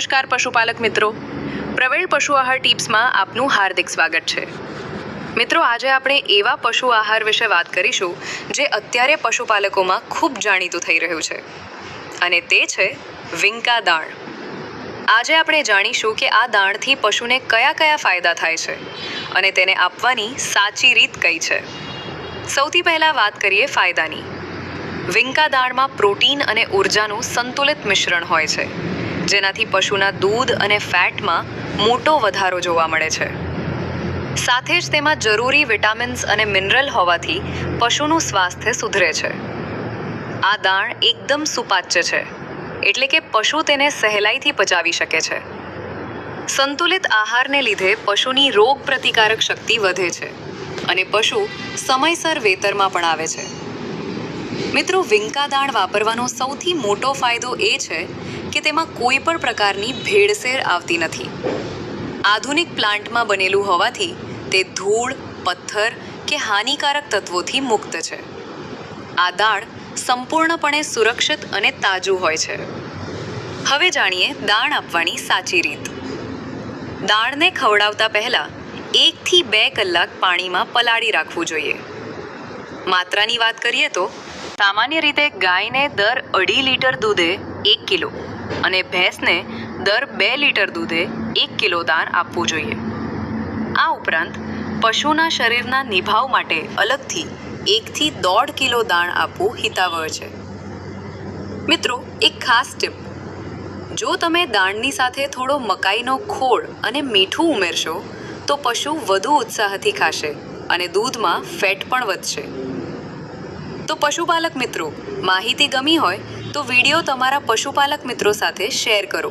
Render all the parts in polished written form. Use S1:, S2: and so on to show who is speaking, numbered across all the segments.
S1: નમસ્કાર પશુપાલક મિત્રો, પ્રવીણ પશુ આહાર ટિપ્સમાં આપનું હાર્દિક સ્વાગત છે। મિત્રો, આજે આપણે એવા પશુ આહાર વિશે વાત કરીશું જે અત્યારે પશુપાલકોમાં ખૂબ જાણીતું થઈ રહ્યું છે, અને તે છે વિંકા દાણ। આજે આપણે જાણીશું કે આ દાણથી પશુને કયા કયા ફાયદા થાય છે અને તેને આપવાની સાચી રીત કઈ છે। સૌથી પહેલાં વાત કરીએ ફાયદાની। વિંકા દાણમાં પ્રોટીન અને ઉર્જાનું સંતુલિત મિશ્રણ હોય છે, જેનાથી પશુના દૂધ અને ફેટમાં મોટો વધારો જોવા મળે છે। સાથે જ તેમાં જરૂરી વિટામિન્સ અને મિનરલ હોવાથી પશુનું સ્વાસ્થ્ય સુધરે છે। આ દાણ એકદમ સુપાચ્ય છે, એટલે કે પશુ તેને સહેલાઈથી પચાવી શકે છે। સંતુલિત આહારને લીધે પશુની રોગ પ્રતિકારક શક્તિ વધે છે અને પશુ સમયસર વેતરમાં પણ આવે છે। મિત્રો, વિંકા દાણ વાપરવાનો સૌથી મોટો ફાયદો એ છે કે તેમાં કોઈ પણ પ્રકારની ભેળસેળ આવતી નથી। આધુનિક પ્લાન્ટમાં બનેલું હોવાથી તે ધૂળ, પથ્થર કે હાનિકારક તત્વોથી મુક્ત છે। આ દાણ સંપૂર્ણપણે સુરક્ષિત અને તાજું હોય છે। હવે જાણીએ દાણ આપવાની સાચી રીત। દાણને ખવડાવતા પહેલા 1 થી 2 કલાક પાણીમાં પલાળી રાખવું જોઈએ। માત્રાની વાત કરીએ તો સામાન્ય રીતે ગાયને દર 2.5 લીટર દૂધે 1 કિલો અને ભેંસને દર 2 લીટર દૂધે 1 કિલો દાણ આપવું જોઈએ। આ ઉપરાંત પશુના શરીરના નિભાવ માટે અલગથી 1 થી 1.5 કિલો દાણ આપવું હિતાવહ છે। મિત્રો, એક ખાસ ટીપ, જો તમે દાણની સાથે થોડો મકાઈનો ખોળ અને મીઠું ઉમેરશો તો પશુ વધુ ઉત્સાહથી ખાશે અને દૂધમાં ફેટ પણ વધશે। તો પશુપાલક મિત્રો, માહિતી ગમી હોય તો વિડીયો તમારા પશુપાલક મિત્રો સાથે શેર કરો,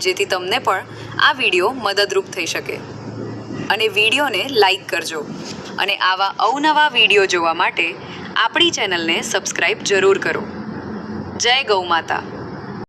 S1: જેથી તમને પણ આ વિડીયો મદદરૂપ થઈ શકે। અને વિડીયોને લાઈક કરજો અને આવા અવનવા વિડીયો જોવા માટે આપણી ચેનલને સબસ્ક્રાઈબ જરૂર કરો। જય ગૌ માતા।